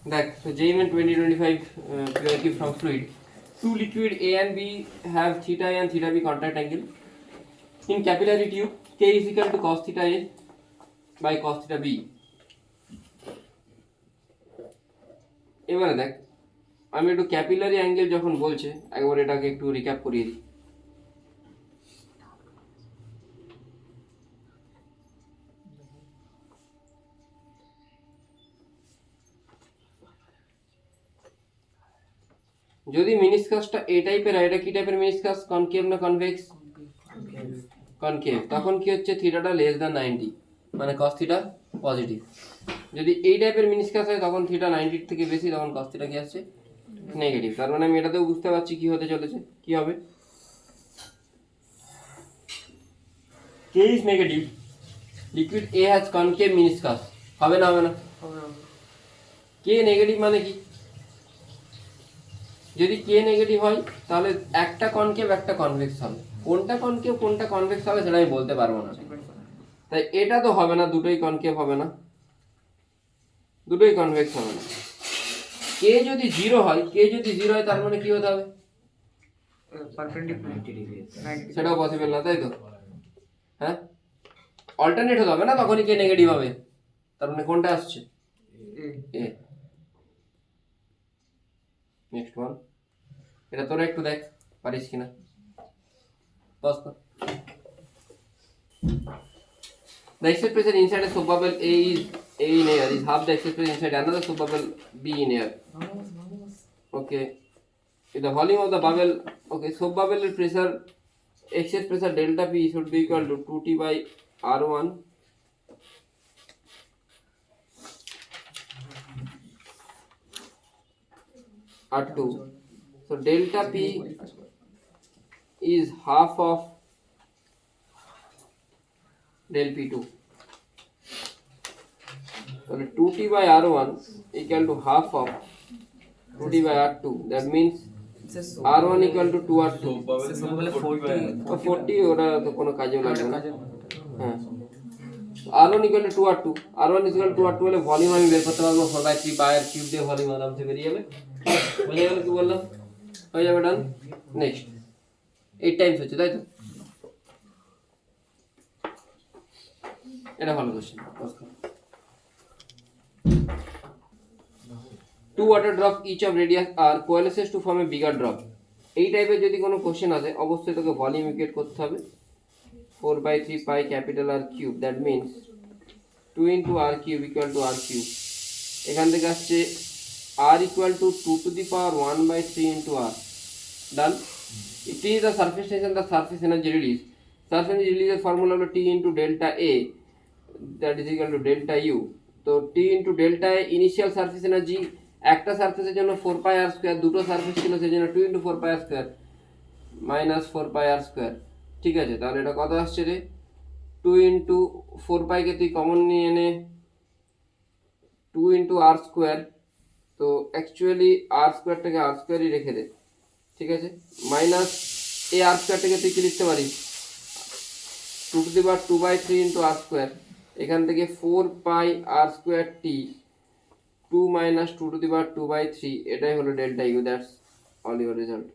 That so JM 2025 QIQ from fluid. Two liquid A and B have theta A and theta B contact angle. In capillary tube, K is equal to cos theta A by cos theta B. এবারে দেখ আমি একটু capillary angle যখন বলছে একবার এটাকে একটু recap করিয়ে দিই। যদি মিনিসকাসটা এ টাইপের হয়, এটা কি টাইপের মিনিসকাস, কনকেভ না কনভেক্স? কনকেভ। তখন কি হচ্ছে থিটাটা লেস দ্যান 90, মানে cos থিটা পজিটিভ। যদি এই টাইপের মিনিসকাস হয় তখন থিটা 90 থেকে বেশি, তখন cos থিটা কি আসছে নেগেটিভ। তার মানে আমি এটাতেও বুঝতে পারছি কি হতে চলেছে, কি হবে। K is negative, liquid A has concave meniscus, হবে না হবে না? K নেগেটিভ মানে কি? যদি K নেগেটিভ হয় তাহলে একটা কনকেভ একটা কনভেক্স হবে। কোনটা কনকেভ কোনটা কনভেক্স হবে সেটা আমি বলতে পারবো না। তাই এটা তো হবে না, দুটোই কনকেভ হবে না, দুটোই কনভেক্স হবে না। K যদি 0 হয়, K যদি 0 হয় তার মানে কি হতে হবে? সেটাও পসিবল না, তাই তো? হ্যাঁ, অল্টারনেট হতে হবে না, তখনই K নেগেটিভ হবে। তার মানে কোনটা আসছে? A। নেক্সট ওয়ান, এটা তোরা একটু দেখ পারিস কিনা। পজ কর। The excess pressure inside a soap bubble A in air is half the excess pressure inside another soap bubble B in air. Okay. If the volume of the bubble, okay, soap bubble pressure, excess pressure delta P should be equal to 2T by R1 R2. So delta P is half of del P2. So 2T by R1 equal to half of 2T by R2. That means R1 equal to 2R2. 40 ওটা তো কোনো কাজেও লাগবে না। হ্যাঁ, R1 equal to 2R2. R1 is equal to 2R2 হলে volume আমি বের করতে পারবো 4/3 পাই আর কিউব দিয়ে ভলিউম আরামসে বেরিয়ে যাবে। বুঝে গেল কি বললাম? হয়ে যাবে, ডান। নেক্সট 8 টাইমস হচ্ছে, তাই তো? এটা ভালো question. Two water drops each of radius r coalesces to form a bigger drop. এই টাইপের যদি কোনো কোশ্চেন আসে অবশ্যই তোকে ভলিউম ইকুয়েট করতে হবে 4/3 pi capital R cube. That means 2 into r cube equal to r cube। এখান থেকে আসছে r equal to 2 to the power 1/3 into r। Done. It is the surface tension, the surface energy release. Surface energy release এর formula হলো T into delta A, that is equal to delta U। তো T into delta A initial surface energy, একটা সারফেসের জন্য 4 pi আর square, দুটো surface ছিল সেই জন্য 2 into 4 পাই আর স্কয়ার মাইনাস 4 পাই আর স্কয়ার। ঠিক আছে, তাহলে এটা কত আসছে রে? 2 into 4 পাইকে তুই কমন নিয়ে এনে 2 into r স্কয়ার, তো অ্যাকচুয়ালি আর স্কয়ারটাকে আর স্কয়ারই রেখে দে। ঠিক আছে, মাইনাস এই আর স্কয়ারটাকে তুই কি লিখতে পারিস? 2 to the power 2/3 into r square. এখান থেকে 4 পাই আর square T 2 minus 2 to the power 2/3, এটাই হলো delta U. That's all your result.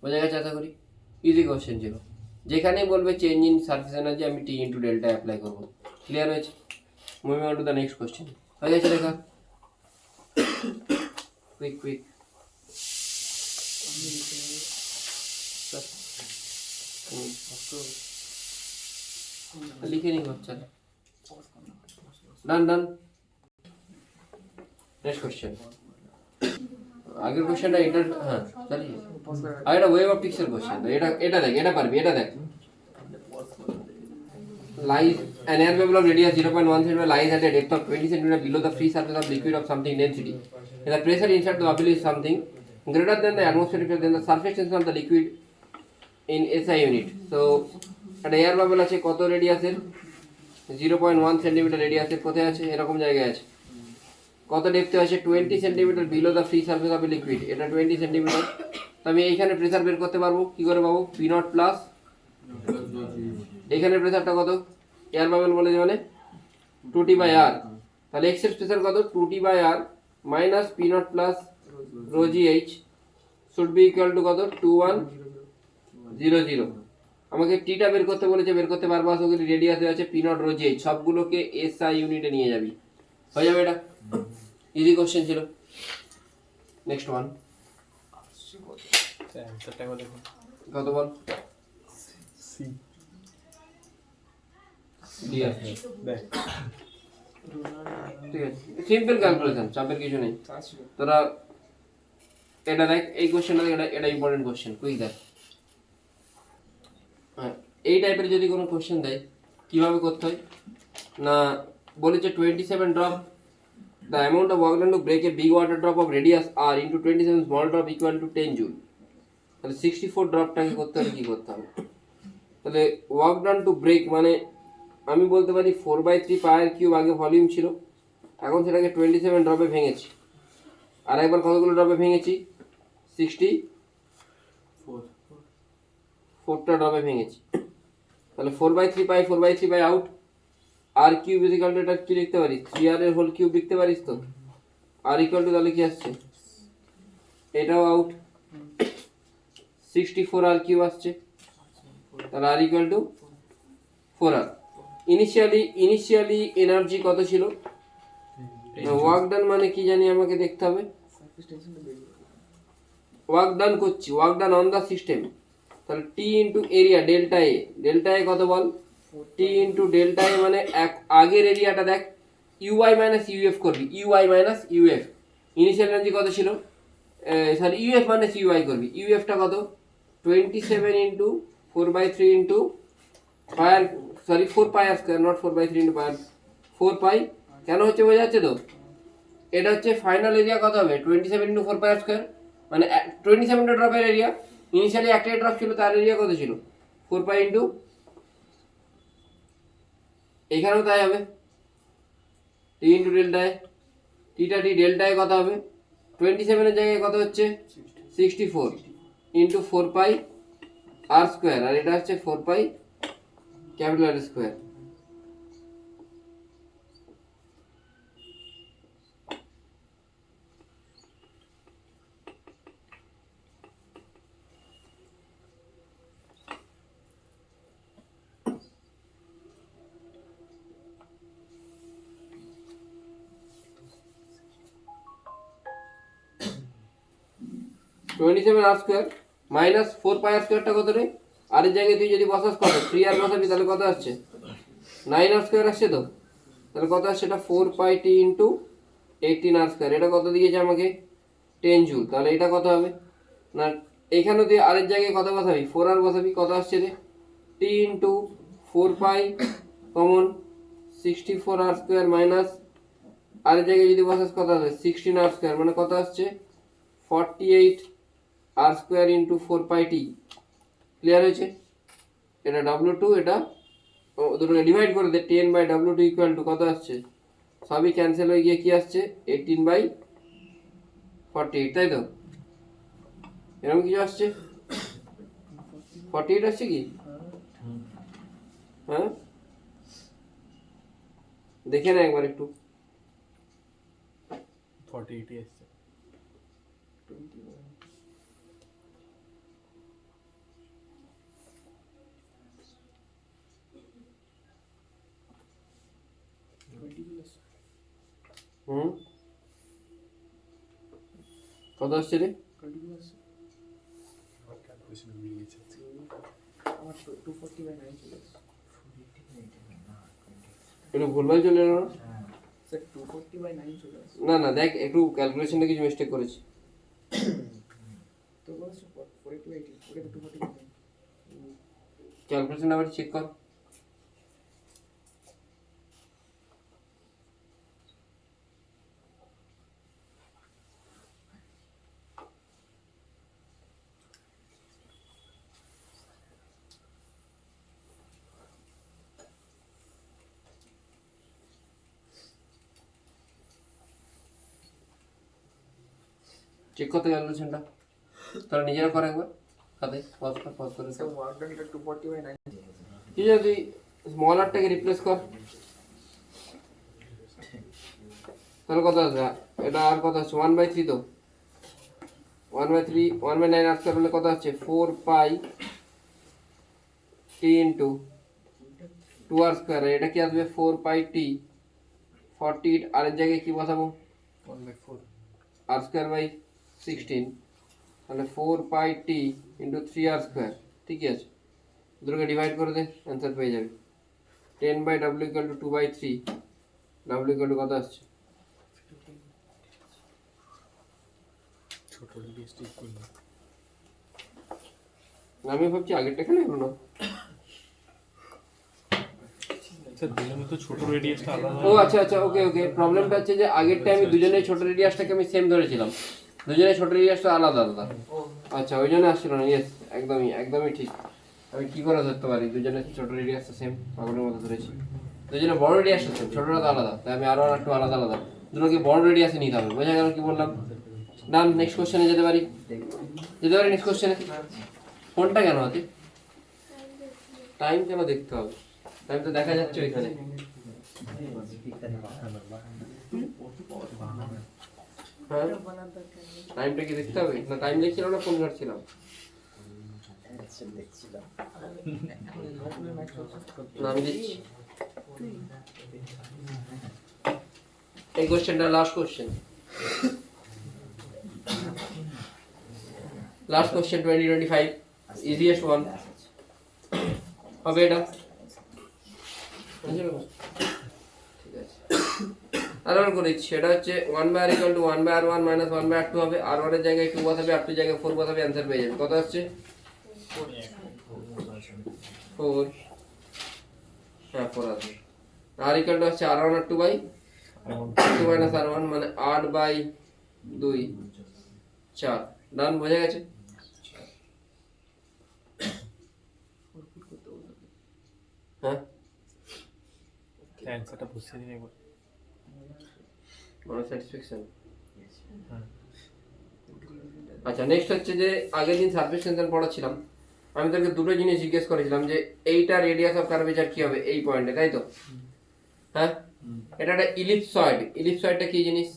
বোঝা গেছে আশা করি? ইজি কোশ্চেন ছিল। যেখানেই বলবে চেঞ্জ ইন সারফেস এনার্জি আমি টি ইন্টু ডেল্টা অ্যাপ্লাই করবো। ক্লিয়ার হয়েছে? Moving on to the next question. হয়ে গেছে দেখা? কুইক কুইক লিখে নি বাচ্চা। Done done. Next question. আগের কোশ্চেনটা এটা, হ্যাঁ চালিয়ে। আর এটা ওয়েভ অপটিক্সের কোশ্চেন। এটা দেখ, এটা পারবি, এটা দেখ। Lies an air bubble of radius 0.1 cm lies at a depth of 20 cm below the free surface of liquid of something density. And the pressure inside the bubble is something greater than the atmospheric pressure than the surface tension of the liquid in SI unit. So একটা air bubble আছে কত রেডিয়াসের? 0.1 centimetre রেডিয়াসের। কোথায় আছে? এরকম জায়গায় আছে। কত ডেপথে আছে? 20 centimetre below the free surface of liquid. এটা 20 সেন্টিমিটার। তো আমি এইখানে প্রেসার বের করতে পারবো কি করে পাবো? পি নট প্লাস এখানে প্রেসারটা কত? এয়ার বাবল বলে মানে 2T by r। তাহলে এক্সেস প্রেসার কত? 2T by r minus P nought plus rho G H should be equal to কত 2100। আমাকে টিটা বের করতে বলেছে, বের করতে পারবো। আশা করি রেডি আছে P nought rho G H, সবগুলোকে এসআই ইউনিটে নিয়ে যাবি, হয়ে যাবে। এটা ইজি কোশ্চেন ছিল। নেক্সট ওয়ান কত বল? ঠিক আছে, সিম্পল ক্যালকুলেশন, চাপের কিছু নেই। তোরা এটা দেখ, এই কোশ্চেনটা দেখ, এটা ইম্পর্টেন্ট কোশ্চেন, কুইক দেখ। হ্যাঁ, এই টাইপের যদি কোনো কোশ্চেন দেয় কিভাবে করতে হয় না, বলেছে 27 drop the amount of work done to break a big water drop of radius r into 27 small drop equal to 10 joule। তাহলে 64 ড্রপটাকে করতে হলে কি করতে হবে? তাহলে ওয়ার্ক ডান টু ব্রেক মানে আমি বলতে পারি 4/3 পায়ের কিউব আগে ভলিউম ছিল, এখন সেটাকে 27 ড্রপে ভেঙেছি। আর একবার কতগুলো ড্রপে ভেঙেছি? 64টা ড্রপে ভেঙেছি। তাহলে 4/3 pi, 4/3 pi out. R cube is equal to, এটা কি লিখতে পারি? 3r এর হোল কিউব লিখতে পারিস তো। আর ইকুয়াল টু তাহলে কি আসছে? এটাও আউট। 64r কিউব আসছে, তাহলে R equal to 4r। Initially energy কত ছিল? ওয়ার্ক ডান মানে কি জানি, আমাকে দেখতে হবে। ওয়ার্ক ডান করছি, work done on the system. তাহলে T into area delta A, delta A কত বল? টি ইন্টু ডেল্টা এ মানে আগের এরিয়াটা দেখ, ইউআই মাইনাস ইউএফ করবি, UI minus UF. Initial energy কত ছিল? সরি, ইউএফ মাইনাস ইউআই করবি। ইউএফটা কত? 27 into 4/3 into pi r, sorry 4 pi R square, not 4/3 into pi r 4 pi. কেন হচ্ছে বোঝা যাচ্ছে তো? এটা হচ্ছে ফাইনাল এরিয়া কত হবে? 27 ইন্টু 4 পাই আর স্কোয়ার, মানে 27টা ড্রপের এরিয়া। ইনিশিয়ালি একটাই ড্রপ ছিল, তার এরিয়া কত ছিল? 4 পাই ইন্টু, এখানেও তাই হবে, টি ইন্টু ডেল্টা এ। টিটা টি, ডেল্টা এ কত হবে? 27 এর জায়গায় কত হচ্ছে? 64 ইন্টু 4 পাই আর স্কোয়ার, আর এটা হচ্ছে 4 পাই ক্যাপিটাল আর স্কোয়ার। আর স্কোয়ার মাইনাস 4 পাই আর স্কোয়ারটা কত রে? আর এর জায়গায় তুই যদি বসাস কত, 3 আর বসাবি, তাহলে কত আসছে? 9 আর স্কোয়ার আসছে তো। তাহলে কত আসছে? এটা 4 পাই টি ইন্টু 18 আর স্কোয়ার। এটা কত দিয়েছে আমাকে? 10 জুল। তাহলে এটা কত হবে না, এখানে তুই আরের জায়গায় কত বসাবি? 4 আর বসাবি, কত আসছে রে? টি ইন্টু 4 পাই কমন 64 আর স্কোয়ার মাইনাস আরের জায়গায় যদি বসাস কত আসবে? 16 আর স্কোয়ার, মানে কত আসছে? 48 আর স্কোয়ার ইন্টু 4 পাই টি। ক্লিয়ার হয়েছে? এটা W2, এটা দুটোকে ডিভাইড করে দে, 10/W2 ইকুয়াল টু কত আসছে? সবই ক্যান্সেল হয়ে গিয়ে কি আসছে? 18/48, তাই তো? এরকম কিছু আসছে? 48 আসছে কি? হ্যাঁ, দেখে না একবার একটু। 48 আসছে। কত আসছে রে? একটু ভুলভাল চলে এলো না? না দেখ, একটু ক্যালকুলেশনটা কিছু মিস্টেক করেছি। ক্যালকুলেশন আবার চেক কর। চেক করতে ক্যালকুলেশনটা, তাহলে নিজেরা কর একবার খাতে, পজ করে। ঠিক আছে, তুই স্মল আরটাকে রিপ্লেস কর। তাহলে কত আছে? এটা আর কত আছে? 1/3 তো 1/3 1/9 আর স্কয়ার হলে কত আছে? 4 পাই টি ইন্টু 2r স্কয়ার। এটা কি আসবে? 4 পাই টি 40 আর এর জায়গায় কি বসাবো? 1/4 আর স্কয়ার বাই 16, তাহলে 4 পাই টি ইন্টু 3r স্কয়ার। ঠিকই আছে, দুটোকে ডিভাইড করে দে, অ্যান্সার পেয়ে যাবি। 10/w equal to 2/3, w equal to কত আসছে? ছোট রেডিয়াসটা ইকুয়াল না। আমি ভাবছি আগেরটা কেন হলো না। স্যার দুজনে তো ছোট রেডিয়াসটা আলাদা। ও আচ্ছা আচ্ছা, ওকে ওকে। প্রবলেমটা হচ্ছে যে আগেরটা আমি দুজনেই ছোট রেডিয়াসটাকে আমি সেম ধরেছিলাম, দুজনেই ছোট রেডিয়াসটা আলাদা আলাদা। আচ্ছা, ওই জন্য আসছিল না। ইয়েস, একদমই একদমই ঠিক। আমি কি করে ধরতে পারি দুজনের ছোট রেডিয়াসটা সেম? পাগলের মতো ধরেছি। দুজনে বড় রেডিয়াসটা সেম, ছোটটা তো আলাদা, তাই আমি আরও একটু আলাদা আলাদা দুটোকে বড় রেডিয়াসে নিতে হবে। বোঝা গেল কি বললাম? ডান, নেক্সট কোশ্চেনে যেতে পারি। নেক্সট কোশ্চেনে। ফোনটা কেন হাতে? টাইম কেন দেখতে হবে? টাইম তো দেখা যাচ্ছে ওইখানে। হ্যাঁ, টাইমটা কি দেখতে হবে? না টাইম দেখছিলাম না ফোন ঘাটছিলাম? না আমি দেখছি। এই কোশ্চেনটা last question, last question 2025, easiest one হবে এটা। ঠিক আছে, আরেকবার করে দিচ্ছি। এটা হচ্ছে 1/r equal to 1/r1 minus 1/r2 হবে। r1 এর জায়গায় 2 বসাবে, r2 এর জায়গায় 4 বসাবে, অ্যান্সার পেয়ে যাবে। কত আসছে? 4। হ্যাঁ 4 আসবে। r ইকুয়াল টু হচ্ছে r1 আর 2/2 মাইনাস r1 মানে 8/2 4। ডান, বোঝা গেছে? হ্যাঁ, অ্যান্সারটা বুঝিয়ে দিন একবার। আমার স্যাটিসফ্যাকশন। হ্যাঁ আচ্ছা, নেক্সট হচ্ছে যে আগের দিন সারফেস টেনশন পড়াচ্ছিলাম, আমি তোকে দুটো জিনিস জিজ্ঞেস করেছিলাম যে এইটা রেডিয়াস অফ কার্ভেচার কি হবে এই পয়েন্টে, তাই তো? হ্যাঁ, এটা একটা ইলিপসয়েড। ইলিপসয়েডটা কি জিনিস?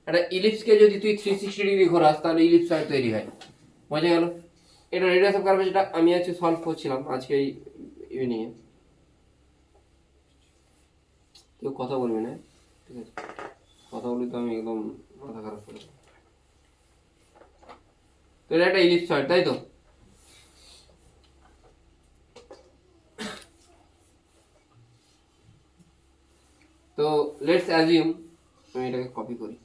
একটা ইলিপসকে যদি তুই 360 ডিগ্রি ঘোরাস তাহলে ইলিপসয়েড তৈরি হয়। বোঝা গেল? এটা রেডিয়াস অফ কার্ভেচারটা আমি আজকে সলভ করছিলাম আজকে এই ইভিনিংয়ে। কেউ কথা বলবি না, ঠিক আছে? কথা বলি তো আমি একদম মাথা খারাপ করে দেবো। তো এটা একটা ইলিপসয়েড, তাই তো? তো লেটস অ্যাজিউম, আমি এটাকে কপি করি।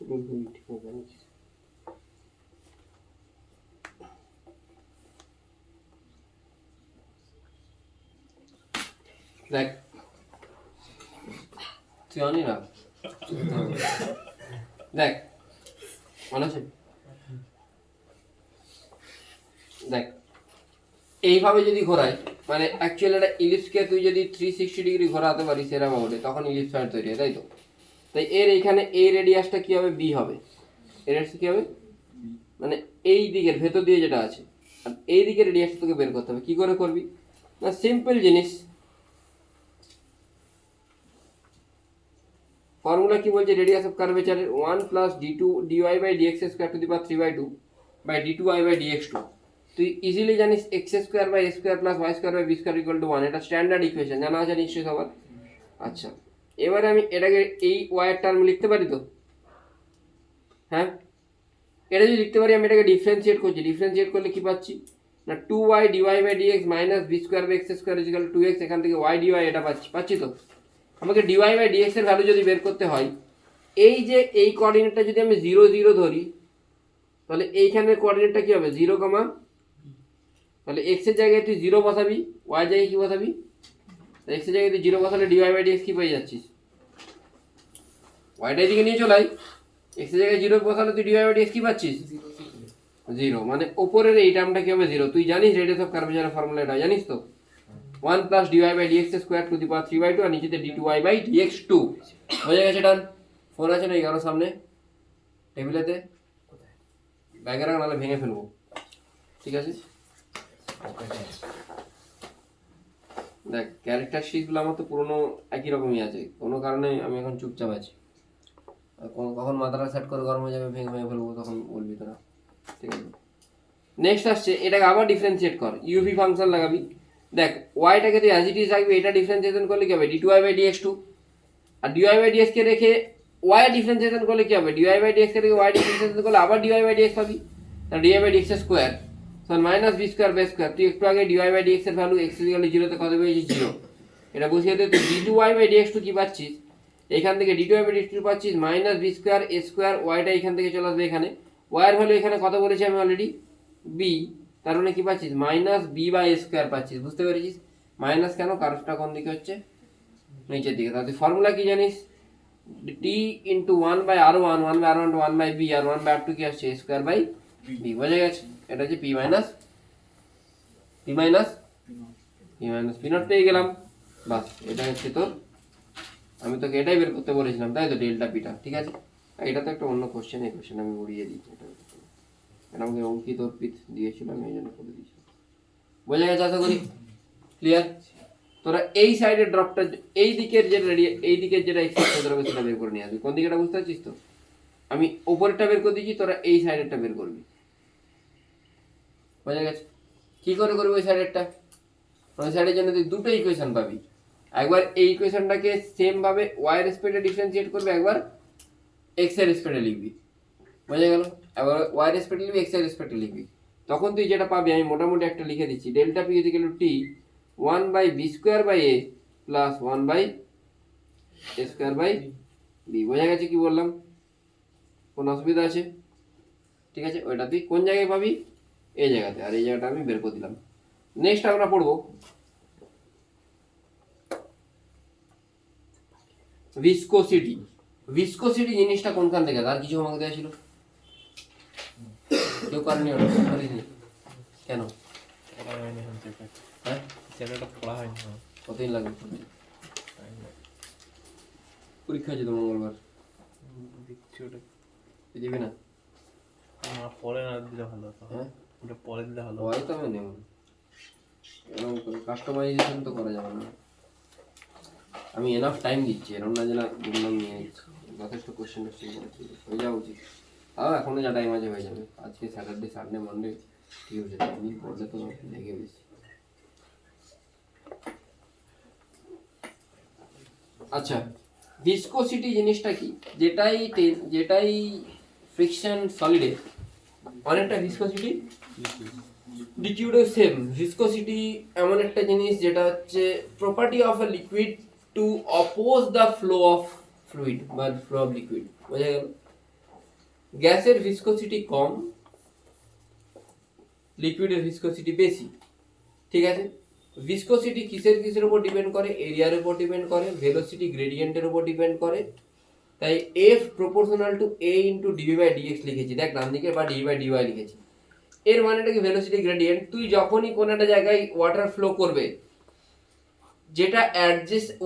ঠিক আছে, জানিস। দেখ, তুই জানি না, দেখ মনে আছে? দেখ, এইভাবে যদি ঘোরাই, মানে অ্যাকচুয়ালি একটা ইলিপসকে তুই যদি 360 ডিগ্রি ঘোরাতে পারিস এরকম মোডে, তখন ইলিপসয়েড তৈরি হয়, তাই তো? তাই এর এইখানে এই রেডিয়াসটা কি হবে? বি হবে। এর রেডিয়াসটা কি হবে? মানে এই দিকের ভেতর দিয়ে যেটা আছে, আর এই দিকের রেডিয়াসটা তোকে বের করতে হবে। কি করে করবি? না সিম্পল জিনিস, ফর্মুলা কি বলছে? রেডিয়াস অফ কার্ভেচারের 1 plus d2 dy by dx square to the power 3/2 by d2y by dx2। তুই ইজিলি জানিস x square by a square plus y square by b square equal to 1। এটা standard equation, জানা আছে নিশ্চয়ই সবার। আচ্ছা, এবারে আমি এটাকে এই y এর টার্ম লিখতে পারি তো? হ্যাঁ, এটা যদি লিখতে পারি আমি এটাকে ডিফারেন্সিয়েট করছি, ডিফারেন্সিয়েট করলে কি পাচ্ছি না 2y dy by dx minus B square by X square equal 2x, এখান থেকে y ডিওয়াই এটা পাচ্ছি তো। আমাকে ডিওয়াই বাই ডিএক্স এর ভ্যালু যদি বের করতে হয়, এই যে এই কোঅর্ডিনেটটা যদি আমি 0 0 ধরি, তাহলে এইখানের কোঅর্ডিনেটটা কি হবে 0, তাহলে এক্স এর জায়গায় তুই 0 বসাবি, ওয়াই জায়গায় কি বসাবি, এক্স এর জায়গায় তুই 0 বসালে ডিওয়াই বাই ডিএক্স কি পেয়ে যাচ্ছিস, ওয়াইটা এদিকে নিয়ে চলাই, এক্স এর জায়গায় 0 বসালে তুই ডিওয়াই বাই ডিএক্স কি পাচ্ছিস 0, মানে ওপরের এই টার্মটা কি হবে 0। তুই জানিস রেডিয়াস অফ কার্ভেচারের ফর্মুলা এটা জানিস তো, 1 plus dy by dx square to the power 3/2 আর নিচেতে d2y বাই dx2 হয়ে গেছে। ডান। ফোন আছে না কারো সামনে টেবিলেতে, ব্যাগে রাখ নাহলে ভেঙে ফেলবো, ঠিক আছে। দেখ ক্যারেক্টার শিটগুলো আমার তো পুরোনো একই রকমই আছে, কোনো কারণে আমি এখন চুপচাপ আছি, আর কখন মাথাটা সেট করে গরম হয়ে যাবে ভেঙে ভেঙে ফেলবো তখন বলবি তোরা, ঠিক আছে। নেক্সট আসছে, এটাকে আবার ডিফারেন্সিয়েট কর, ইউভি ফাংশন লাগাবি। দেখ ওয়াইটাকে তুই অ্যাজ ইট ইজ রাখবি, এটা ডিফারেন্সিয়েশন করলে কি হবে d2y বাই dx2, আর dy বাই dx কে রেখে y ডিফারেন্সিয়েশন করলে কি হবে dy বাই dx কে রেখে y ডিফারেন্সিয়েশন করলে আবার dy বাই dx পাবি, তাহলে dy বাই dx স্কোয়ার সমান minus B square by square. তুই একটু আগে dy বাই dx এর ভ্যালু x ইকুয়াল 0 তে কত পেয়েছিস 0, এটা বসিয়ে দে। তুই d2y বাই dx2 কি পাচ্ছিস, এখান থেকে d2y বাই dx2 পাচ্ছিস minus B square a square, ওয়াইটা এখান থেকে চলে আসবে এখানে, y এর ভ্যালু এখানে কত বলেছি আমি অলরেডি b, তার মানে কি পাচ্ছিস মাইনাস বি বাই স্কোয়ার পাচ্ছিস, বুঝতে পেরেছিস। মাইনাস কেন, কার্ভটা কোন দিকে হচ্ছে নিচের দিকে, তাহলে ফর্মুলা কি জানিস t into 1 by R one, 1 by R one 1 by B, আর 1 বাই আর টু কি আসছে স্কোয়ার বাই বি, বোঝা গেছে। এটা হচ্ছে পি মাইনাস পি নট পেয়ে গেলাম, বাস এটা হচ্ছে তোর, আমি তোকে এটাই বের করতে বলেছিলাম তাই তো, ডেল্টা পিটা, ঠিক আছে। এটা তো একটা অন্য কোশ্চেন, এই কোশ্চেন আমি উড়িয়ে দিই, এটা আমাকে অঙ্কিত অর্পিত দিয়েছিল আমি এই জন্য করে দিয়েছি, বোঝা গেছে আশা করি, ক্লিয়ার। তোরা এই সাইডের ড্রপটা এই দিকের যে এই দিকের যেটা এক্সট্রা হবে সেটা বের করে নিয়ে আসবি, কোন দিকেটা বুঝতে পারছিস তো, আমি উপরেরটা বের করে দিচ্ছি, তোরা এই সাইডেরটা বের করবি, বোঝা গেছে। কি করে করবি ওই সাইডেরটা, ওই সাইডের জন্য তুই দুটো ইকুয়েশন পাবি, একবার এই ইকুয়েশনটাকে সেম ভাবে ওয়াই এর রেসপেক্টে ডিফারেন্সিয়েট করবি, একবার এক্স এর রেসপেক্টে লিখবি, বোঝা গেল। একবার ওয়াই এর রেসপেক্টে লিখবি, এক্স এর রেসপেক্টে লিখবি, তখন তুই যেটা পাবি আমি মোটামুটি একটা লিখে দিচ্ছি, delta P equal to T 1 by B square by A plus 1 by A square by B, বোঝা গেছে কি বললাম, কোনো অসুবিধা আছে, ঠিক আছে। ওইটা তুই কোন জায়গায় পাবি, এই জায়গাতে, আর এই জায়গাটা আমি বের করে দিলাম। নেক্সট আমরা পড়বো ভিসকোসিটি। ভিসকোসিটি জিনিসটা কোনখান থেকে, আর কিছু আমাকে দেওয়া ছিল কেউ কারণে করিনি কেন, পড়া হয়নি এখন থেকে, হ্যাঁ চ্যাপ্টারটা পড়া হয়নি, কতদিন লাগবে, পরীক্ষা আছে তো মঙ্গলবার, দিচ্ছি ওটা, তুই দিবি না, পরে না দিলে ভালো হতো, হ্যাঁ ওটা পরে দিলে ভালো হতো। হয়তো আমি নেব, এরকম কাস্টমাইজেশন তো করা যাবে না, আমি এনাফ টাইম দিচ্ছি, এরকম না যে না বললাম নিয়ে নিচ্ছি, যথেষ্ট কোশ্চেন হয়ে যাওয়া উচিত, তাও এখনো যা টাইম আছে হয়ে যাবে, আজকে স্যাটারডে সানডে মানডে টিউসডে, দিন পড়লে তো লেগে বেশি। আচ্ছা ভিসকোসিটি জিনিসটা কি, যেটাই ফ্রিকশন সলিডে অনেকটা ভিসকোসিটি লিকুইডও সেম। ভিসকোসিটি এমন একটা জিনিস যেটা হচ্ছে property of a liquid to oppose the flow of fluid বা ফ্লো অফ লিকুইড, বোঝা গেল। গ্যাসের ভিসকোসিটি কম, লিকুইডের ভিসকোসিটি বেশি, ঠিক আছে। ভিসকোসিটি কিসের উপর ডিপেন্ড করে, এরিয়ার উপর ডিপেন্ড করে, ভেলোসিটি গ্রেডিয়েন্টের উপর ডিপেন্ড করে, তাই F proportional to A into dv by dx লিখেছি, দেখ ডান দিকে, বা ডিভি বাই ডিওয়াই লিখেছি। এর মানেটা কি ভেলোসিটি গ্রেডিয়েন্ট, তুই যখনই কোনো একটা জায়গায় ওয়াটার ফ্লো করবে, যেটা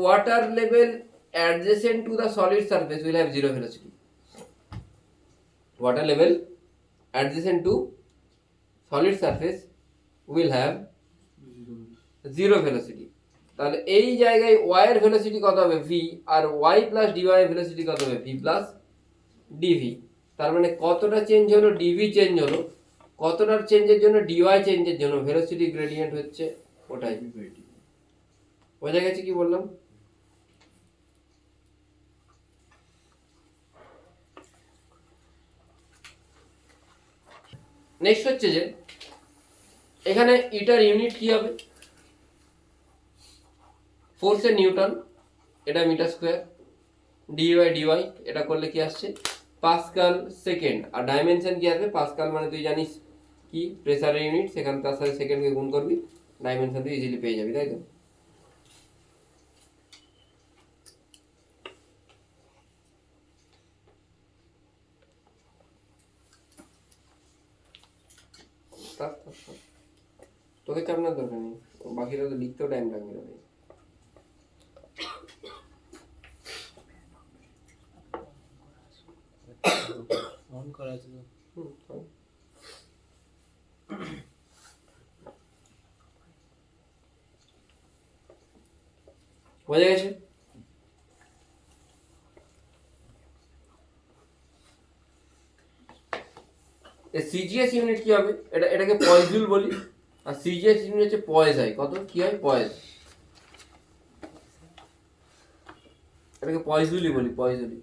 water level adjacent to the solid surface will have zero velocity, water level adjacent to solid surface will have zero velocity. তাহলে এই জায়গায় ওয়াই এর ভেলোসিটি কত হবে ভি, আর ওয়াই প্লাস ডিওয়াই এর ভেলোসিটি কত হবে ভি প্লাস ডিভি। তার মানে কতটা চেঞ্জ হলো ডিভি চেঞ্জ হলো, কতটার চেঞ্জের জন্য ডিওয়াই চেঞ্জের জন্য ভেলোসিটি গ্রেডিয়েন্ট হচ্ছে ওটাই। বোঝা গেছে কি বললাম। নেক্সট হচ্ছে যে এখানে ইটার ইউনিট কি হবে, ফোর্সের নিউটন, এটা মিটার স্কোয়ার, ডিওয়াই ডিওয়াই এটা করলে কি আসছে পাস্কাল সেকেন্ড, আর ডাইমেনশন কি আসবে, পাস্কাল মানে তুই জানিস কি প্রেসারের ইউনিট, সেখানে তার সাথে সেকেন্ডকে গুণ করবি, ডাইমেনশন তুই ইজিলি পেয়ে যাবি, তাই তো। তোকে চাপ নেওয়ার দরকার নেই, বাকিরা তো লিখতেও টাইম লাগবে না ভাই। অন করা আছে তো। বোঝা গেছে? সিজিএস ইউনিট কি হবে, এটাকে পয়েজুল বলি, আর সিজিএস ইউনিট হচ্ছে পয়েজ হয়, কত কি হয় পয়েজ, এটাকে পয়েজুলি বলি, পয়েজুলি।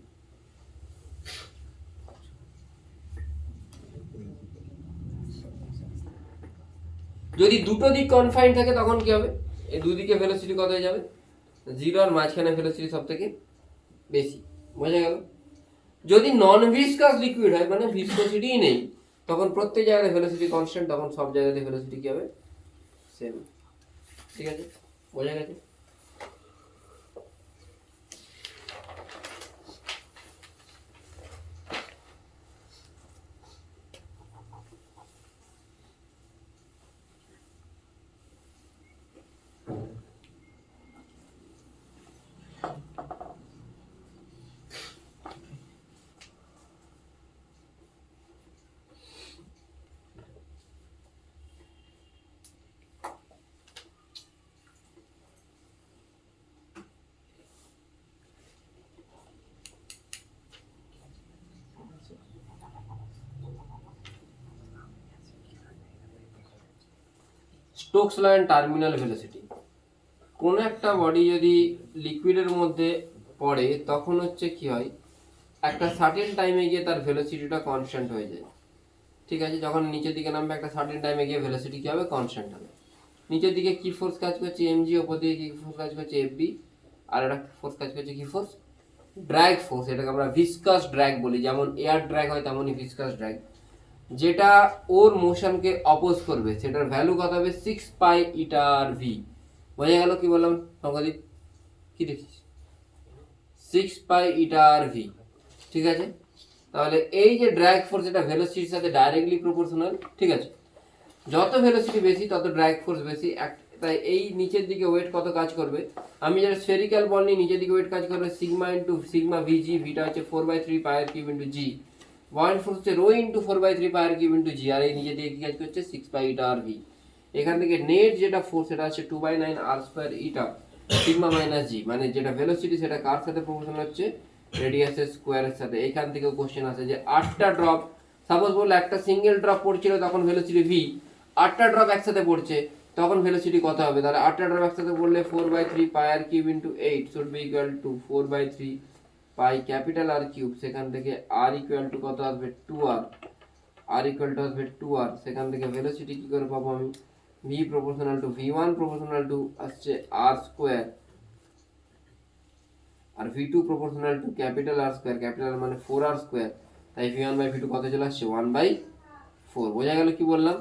যদি দুটো দিক কনফাইন থাকে তখন কি হবে, এই দুদিকে ভেলোসিটি কত হয়ে যাবে, জিরো, আর মাঝখানে ভেলোসিটি সব থেকে বেশি, বোঝা গেল। যদি নন ভিসকাস লিকুইড হয় মানে ভিসকোসিটি নেই, তখন প্রত্যেক জায়গায় ভেলোসিটি কনস্ট্যান্ট, তখন সব জায়গাতে ভেলোসিটি কি হবে সেম, ঠিক আছে, বোঝা গেছে। Stokes law and terminal velocity, কোনো একটা বডি যদি লিকুইডের মধ্যে পড়ে তখন হচ্ছে কি হয়, একটা সার্টেন টাইমে গিয়ে তার ভেলোসিটিটা কনস্ট্যান্ট হয়ে যায়, ঠিক আছে। যখন নিচের দিকে নামবে একটা সার্টেন টাইমে গিয়ে ভেলোসিটি কি হবে, কনস্ট্যান্ট হবে। নিচের দিকে কি ফোর্স কাজ করছে এমজি, ওপর দিকে কি ফোর্স কাজ করছে এফবি, আর একটা ফোর্স কাজ করছে কি ফোর্স, ড্র্যাগ ফোর্স, এটাকে আমরা ভিসকাস ড্র্যাগ বলি, যেমন এয়ার ড্র্যাগ হয় তেমনই ভিসকাস ড্র্যাগ, যেটা ওর মোশনকে অপোজ করবে, সেটার ভ্যালু কত হবে 6 পাই ইটার ভি। বোঝা গেল কি বললাম সংকদীপ, কি দেখিস 6 পাই ইটার ভি, ঠিক আছে। তাহলে এই যে ড্র্যাগ ফোর্স, এটা ভেলোসিটির সাথে ডাইরেক্টলি প্রপোর্শনাল, ঠিক আছে। যত ভেলোসিটি বেশি তত ড্র্যাগ ফোর্স বেশি, তাই এই নিচের দিকে ওয়েট কত কাজ করবে, আমি যেটা স্ফেরিক্যাল বল নিই, নিচের দিকে ওয়েট কাজ করবে সিগমা ইন্টু সিগমা ভিজি, ভিটা হচ্ছে 4/3 পায়ের কিউব ইন্টু জি, পয়েন্ট ফোর্স হচ্ছে রো ইন্টু 4/3 পায়ের কিউব ইন্টু জি, আর এই নিচের দিকে কি কাজ করছে 6 পাই ইটা আর ভি। এখান থেকে নেট যেটা ফোর্স সেটা হচ্ছে 2/9 আর স্কয়ার ইটা সিগমা মাইনাস জি, মানে যেটা ভেলোসিটি সেটা কার সাথে প্রপোর্শনাল হচ্ছে, রেডিয়াসের স্কোয়ারের সাথে। এখান থেকেও কোশ্চেন আছে যে 8টা ড্রপ, সাপোজ বললো একটা সিঙ্গেল ড্রপ পড়ছিল তখন ভেলোসিটি ভি, 8টা ড্রপ একসাথে পড়ছে তখন ভেলোসিটি কত হবে, তাহলে 8টা ড্রপ একসাথে পড়লে 4/3 pi R cube into 8 should be equal to 4/3 pi capital R cube, সেখান থেকে আর ইকুয়াল টু কত আসবে 2r, আর ইকুয়াল টু আসবে 2r, সেখান থেকে ভেলোসিটি কি করে পাবো আমি, v proportional to v1 proportional to আসছে r স্কয়ার, আর v2 proportional to capital R square, capital মানে 4r স্কয়ার, তাই v1/v2 কত চলে আসছে 1/4। বোঝা গেল কি বললাম।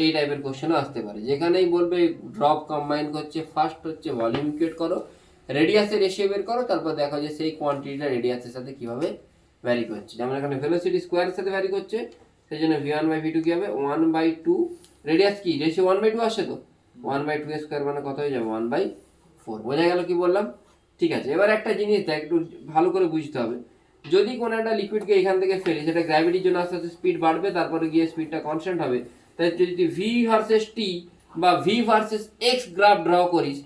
এই টাইপের কোশ্চেনও আসতে পারে, যেখানেই বলবে ড্রপ কম্বাইন করছে, ফার্স্ট হচ্ছে ভলিউম ইকুয়েট করো, রেডিয়াসের রেশিও বের করো, তারপর দেখো যে সেই কোয়ান্টিটিটা রেডিয়াসের সাথে কিভাবে ভ্যারি করছে। যেমন এখানে ভেলোসিটি স্কোয়ারের সাথে ভ্যারি করছে, সেই জন্য v1/v2 কি হবে 1/2, রেডিয়াস কি রেশিও 1/2 আসছে, তো 1/2 এর স্কোয়ার মানে কত হয়ে যাবে 1/4। বোঝা গেল কি বললাম, ঠিক আছে। এবার একটা জিনিস দেখ, একটু ভালো করে বুঝতে হবে, যদি কোনো একটা লিকুইডকে এখান থেকে ফেলি, সেটা গ্র্যাভিটির জন্য আস্তে আস্তে স্পিড বাড়বে, তারপরে গিয়ে স্পিডটা কনস্ট্যান্ট হবে, তাই যদি ভি ভার্সেস টি বা V versus x graph draw করিস,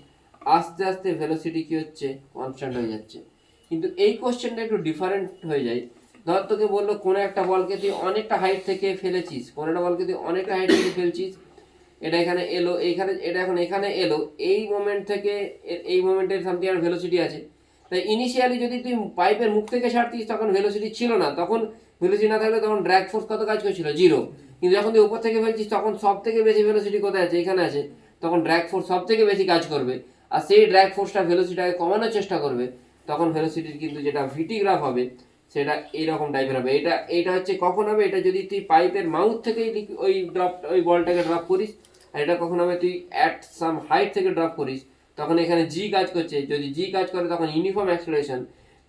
আস্তে আস্তে ভেলোসিটি কি হচ্ছে কনস্ট্যান্ট হয়ে যাচ্ছে। কিন্তু এই কোশ্চেনটা একটু ডিফারেন্ট হয়ে যায়। ধর তোকে বললো কোনো একটা বলকে তুই অনেকটা হাইট থেকে ফেলেছিস, কোনো একটা বলকে তুই অনেকটা হাইট থেকে ফেলছিস, এটা এখানে এলো, এইখানে এটা এখন এখানে এলো, এই মোমেন্ট থেকে এই মোমেন্টের সামথিং আর ভেলোসিটি আছে, তাই ইনিশিয়ালি যদি তুই পাইপের মুখ থেকে ছাড়তিস তখন ভেলোসিটি ছিল না, তখন ভেলোসিটি না থাকলে তখন ড্র্যাগ ফোর্স কত কাজ করছিল 0, কিন্তু যখন তুই উপর থেকে ফেলছিস তখন সব থেকে বেশি ভেলোসিটি কোথায় আছে, এখানে আছে, তখন ড্র্যাগ ফোর্স সব থেকে বেশি কাজ করবে, আর সেই ড্র্যাগ ফোর্সটা ভেলোসিটিটাকে কমানোর চেষ্টা করবে, তখন ভেলোসিটির কিন্তু যেটা ভিটি গ্রাফ হবে সেটা এইরকম টাইপের হবে। এটা হচ্ছে কখন হবে, এটা যদি তুই পাইপের মাউথ থেকে ওই বলটাকে ড্রপ করিস, আর এটা কখন হবে তুই অ্যাট সাম হাইট থেকে ড্রপ করিস, তখন এখানে জি কাজ করছে, যদি জি কাজ করে তখন ইউনিফর্ম অ্যাক্সেলারেশন,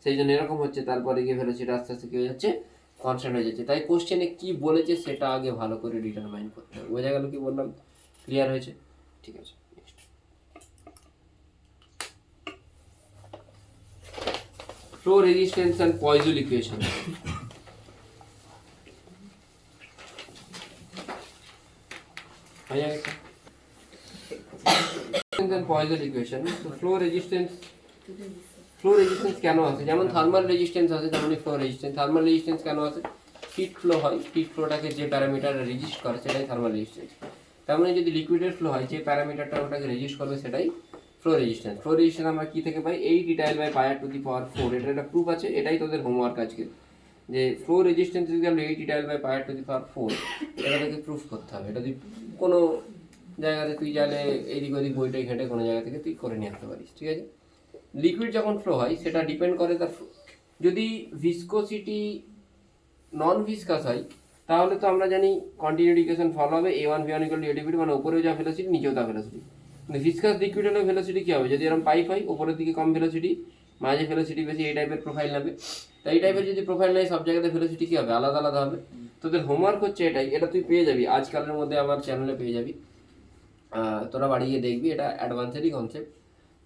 সেই জন্য এরকম হচ্ছে, তারপরে গিয়ে ভেলোসিটি আস্তে আস্তে কি হয়ে যাচ্ছে, কনস্ট্যান্ট হয়ে যাচ্ছে। তাই কোশ্চেনে কি বলেছে সেটা আগে ভালো করে ডিটারমাইন করতে হবে। বোঝা গেল কি বললাম? ক্লিয়ার হয়েছে? ঠিক আছে। Flow resistance and Poiseuille equation. Poiseuille equation. তো ফ্লো রেজিস্ট্যান্স কেন আছে? যেমন থার্মাল রেজিস্ট্যান্স আছে তেমনই ফ্লো রেজিস্ট্যান্স। থার্মাল রেজিস্ট্যান্স কেন আছে? হিট ফ্লো হয়, হিট ফ্লোটাকে যে প্যারামিটার রেজিস্ট করে সেটাই থার্মাল রেজিস্ট্যান্স। তার মানে যদি লিকুইডের ফ্লো হয়, যে প্যারামিটারটা ওটাকে রেজিস্ট করবে সেটাই ফ্লো রেজিস্ট্যান্স। ফ্লো রেজিস্ট্যান্স আমরা কি থেকে পাই? 8 E/πr/4। এটা একটা প্রুফ আছে, এটাই তোদের হোমওয়ার্ক আজকে, যে ফ্লো রেজিস্ট্যান্স ইকুয়াল 8 E/πr/4। এটা থেকে প্রুফ করতে হবে। এটা তুই কোনো জায়গাতে তুই চাইলে এদিক ওদিক বইটাই ঘেটে কোনো জায়গা থেকে তুই করে নিয়ে আসতে পারিস, ঠিক আছে? লিকুইড যখন ফ্লো হয় সেটা ডিপেন্ড করে তার, যদি ভিসকোসিটি নন ভিসকাস হয় তাহলে তো আমরা জানি কন্টিনিউটি ইকুয়েশন ফলো হবে, a1v1 = a2v2, মানে উপরেও যা ভেলোসিটি নিচেও তা ভেলোসিটি। কিন্তু ভিসকাস লিকুইড হলে ভেলোসিটি কী হবে? যদি এরকম পাইপ হয়, উপরের দিকে কম ভেলোসিটি, মাঝে ভেলোসিটি বেশি, এই টাইপের প্রোফাইল নেবে। তাই এই টাইপের যদি প্রোফাইল নেয় সব জায়গাতে ভেলোসিটি কী হবে? আলাদা আলাদা হবে। তোদের হোমওয়ার্ক হচ্ছে এটাই, এটা তুই পেয়ে যাবি আজকালের মধ্যে আমার চ্যানেলে পেয়ে যাবি, তোরা বাড়ি গিয়ে দেখবি, এটা অ্যাডভান্সেরই কনসেপ্ট,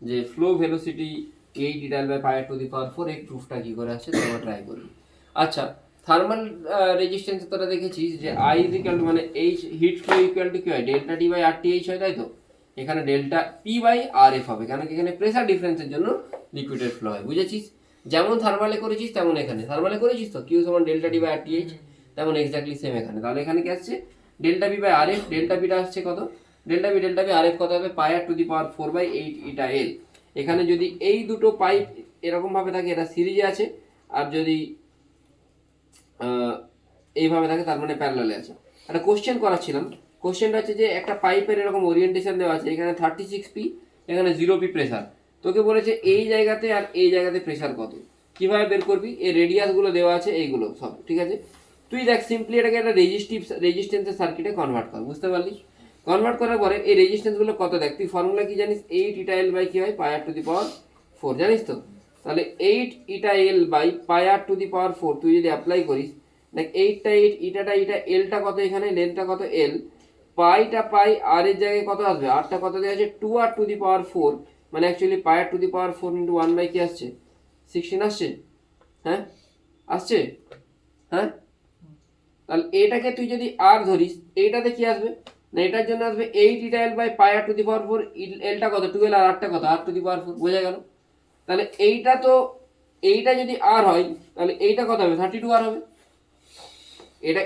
যে ফ্লো ভেলোসিটি 8 E/πr/4, এই প্রুফটা কী করে আসছে তোমরা ট্রাই করবি। আচ্ছা, থার্মাল রেজিস্ট্যান্স তোরা দেখেছিস যে I = মানে H, heat flow equal to কি হয়? ডেল্টা T/RTH হয়, তাই তো? এখানে ডেল্টা P/RF হবে, কারণ এখানে প্রেসার ডিফারেন্সের জন্য লিকুইডের ফ্লো হয়। বুঝেছিস? যেমন থার্মালে করেছিস তেমন এখানে, থার্মালে করেছিস তো Q = ডেল্টা T/RTH, তেমন এক্স্যাক্টলি সেম এখানে। তাহলে এখানে কি আসছে? ডেল্টা P/RF, ডেল্টা Pটা আসছে কত? ডেল্টা P RF কত হবে? πr/4/8 η/L। এখানে যদি এই দুটো পাইপ এরকমভাবে থাকে, এটা সিরিজে আছে, আর যদি এইভাবে থাকে তার মানে প্যারালালে আছে। একটা কোশ্চেন করাচ্ছিলাম, কোশ্চেনটা হচ্ছে যে একটা পাইপের এরকম ওরিয়েন্টেশন দেওয়া আছে, এখানে 36p, এখানে 0p প্রেসার। তোকে বলেছে এই জায়গাতে আর এই জায়গাতে প্রেসার কত, কিভাবে বের করবি? এই রেডিয়াসগুলো দেওয়া আছে, এইগুলো সব ঠিক আছে। তুই দেখ সিম্পলি এটাকে একটা রেজিস্ট্যান্সের সার্কিটে কনভার্ট কর, বুঝতে পারলি? কনভার্ট করার পরে এই রেজিস্ট্যান্সগুলো কত দেখ, তুই ফর্মুলা কি জানিস? 8 η/L কি হয়? πr/4, জানিস তো? তাহলে 8 η/L/πr/4 তুই যদি অ্যাপ্লাই করিস, দেখ 8টা 8, ইটাটা ইটা, এলটা কত, এখানে লেন্থটা কত এল, পাইটা পাই, আর এর জায়গায় কত আসবে? আরটা কত দেওয়া আছে? 2r/4, মানে অ্যাকচুয়ালি πr/4 × 1 কি আসছে? 16 আসছে, হ্যাঁ আসছে, হ্যাঁ। তাহলে এটাকে তুই যদি আর ধরিস, এইটাতে কি আসবে না, এটার জন্য আসবে 8 η/πr/4, এলটা কত 12, আর আরটা কত r/4। বোঝা গেল? তাহলে এইটা তো, এইটা যদি আর হয় তাহলে এইটা কত হবে? 32 আর হবে।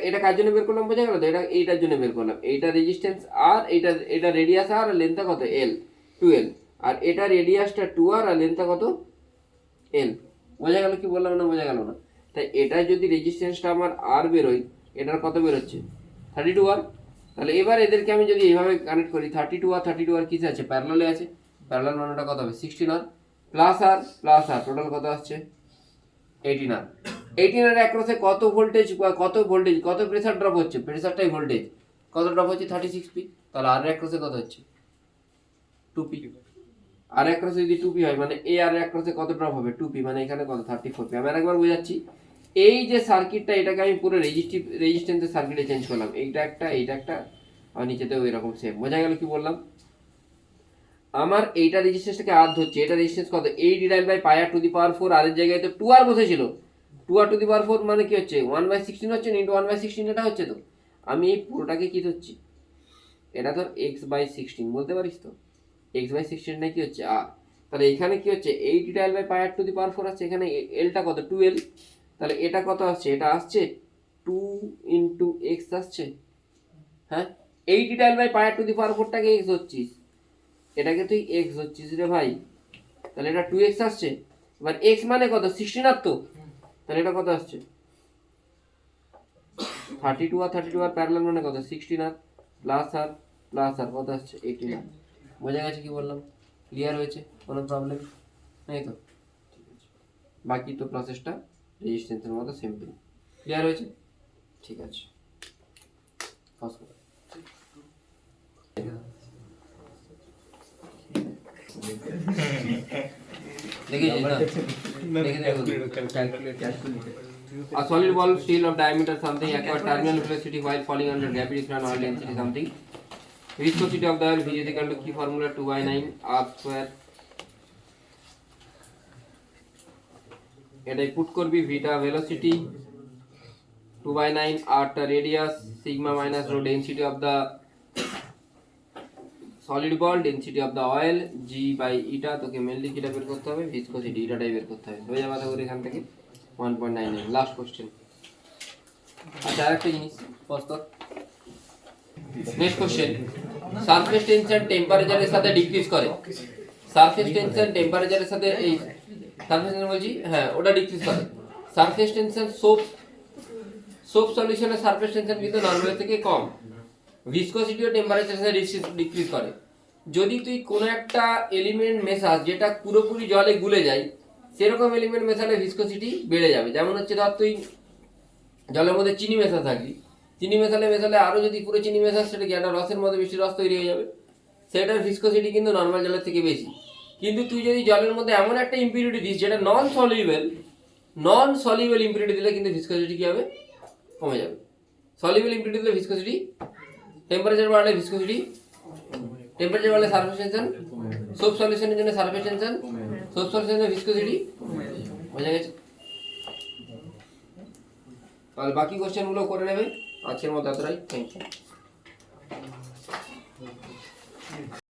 এটা কার জন্য বের করলাম? বোঝা গেল তো? এটা এইটার জন্য বের করলাম। এইটা রেজিস্ট্যান্স আর, এটা রেডিয়াস আর লেন্থটা কত? এল, 12, আর এটা রেডিয়াসটা 2r আর লেন্থটা কত? এল। বোঝা গেল কি বললাম না? বোঝা গেল না? তাই এটা যদি রেজিস্ট্যান্সটা আমার আর বেরোয়, এটার কত বেরোচ্ছে? 32r। তাহলে এবার এদেরকে আমি যদি এইভাবে কানেক্ট করি, 32r কিসে আছে? প্যারালালে আছে। প্যারালাল মানটা কত হবে? 16r প্লাস আর টোটাল কত আসছে? 18r। 18r অ্যাক্রসে কত ভোল্টেজ, কত প্রেসার ড্রপ হচ্ছে? প্রেসারটাই ভোল্টেজ। কত ড্রপ হচ্ছে? 36p। তাহলে আর অ্যাক্রসে কত হচ্ছে? 2p। আর অ্যাক্রসে যদি 2p হয়, মানে এ আর অ্যাক্রসে কত ড্রপ হবে? 2p, মানে এখানে কত? 34p। আমি আরেকবার বোঝাচ্ছি, এই যে সার্কিটটা, এটাকে আমি পুরো রেজিস্ট্যান্সের সার্কিটে চেঞ্জ করলাম। এইটা একটা, আর নিচেতেও এরকম সেম। বোঝা গেল কি বললাম? আমার এইটা রেজিস্ট্যান্সটাকে আর ধরছে, এটা রেজিস্ট্যান্স কত? 8 E/πr/4, আর এর জায়গায় তো 2r বসেছিল, 2r/4 মানে কি হচ্ছে? 1/16 হচ্ছে, ইন্টু 1/16 এটা হচ্ছে। তো আমি এই পুরোটাকে কি ধরছি? এটা ধর x/16 বলতে পারিস তো? x/16 কি হচ্ছে? আর। তাহলে এখানে কি হচ্ছে? 8 E/πr/4 আছে, এখানে এলটা কত? 12। তাহলে এটা কত আসছে? এটা আসছে 2 × x আসছে, হ্যাঁ। 8 E/πr/4টাকে x ধরছিস, এটাকে তুই x ধরছিস রে ভাই, তাহলে এটা 2x আসছে। এবার x মানে কত? 16 আর তো, তাহলে এটা কত আসছে? 32 আর 32 আর প্যারালাল মানে কত 16 আর প্লাস আর কত আসছে 18 আর। বোঝা গেছে কি বললাম? ক্লিয়ার হয়েছে? কোনো প্রবলেম নেই তো? ঠিক আছে, বাকি তো প্রসেসটা রেজিস্ট্যান্সের মতো সিম্পল। ক্লিয়ার হয়েছে? ঠিক আছে, পজ করো। দেখেছিস না? দেখে A solid ball of steel of diameter something acquire terminal velocity while falling under gravity is oil density something. Viscosity of the oil V is equal to key formula 2/9 R square. এটাই put করবি, ভিটা velocity 2/9 R টা radius, sigma minus rho density of the solid ball, density of the oil, G by eta. তোকে mainly কিটা বের করতে হবে? Viscosity, ইটাটাই বের করতে হবে। হয়ে যাবে আশা করি এখান থেকে 1.99। Last question. আচ্ছা আরেকটা জিনিস পজ কর। নেক্সট কোশ্চেন, সারফেস টেনশন টেম্পারেচারের সাথে ডিক্রিজ করে। সারফেস টেনশন টেম্পারেচারের সাথে এই সারফেস টেনশন বলছি, হ্যাঁ ওটা ডিক্রিজ করে। সারফেস টেনশন সোপ সলিউশনের সারফেস টেনশন কিন্তু নরমাল থেকে কম। ভিসকোসিটি ও টেম্পারেচারের সাথে ডিক্রিজ করে। যদি তুই কোনো একটা এলিমেন্ট মেশাস যেটা পুরোপুরি জলে গুলে যায়, সেরকম এলিমেন্ট মেশালে ভিসকোসিটি বেড়ে যাবে। যেমন হচ্ছে ধর তুই জলের মধ্যে চিনি মেশা থাকবি, চিনি মেশালে আরও যদি পুরো চিনি মেশাস, সেটা কি একটা রসের মধ্যে বেশি রস তৈরি হয়ে যাবে, সেটার ভিসকোসিটি কিন্তু নর্মাল জলের থেকে বেশি। কিন্তু তুই যদি জলের মধ্যে এমন একটা ইম্পিউরিটি দিস যেটা নন সলিউবল ইম্পিউরিটি দিলে কিন্তু ভিসকোসিটি কি হবে? কমে যাবে। সলিউবল ইম্পিউরিটি দিলে ভিসকোসিটি, টেম্পারেচার বাড়লে ভিসকোসিটি, টেম্পারেচার বাড়লে সারফেস টেনশন, সোপ সলিউশনের জন্য সারফেস টেনশন, সোপ সলিউশনের ভিসকোসিটি। বোঝা গেছে? তাহলে বাকি কোশ্চেনগুলো করে নেবে। আজকের মতো এতটাই, থ্যাংক ইউ।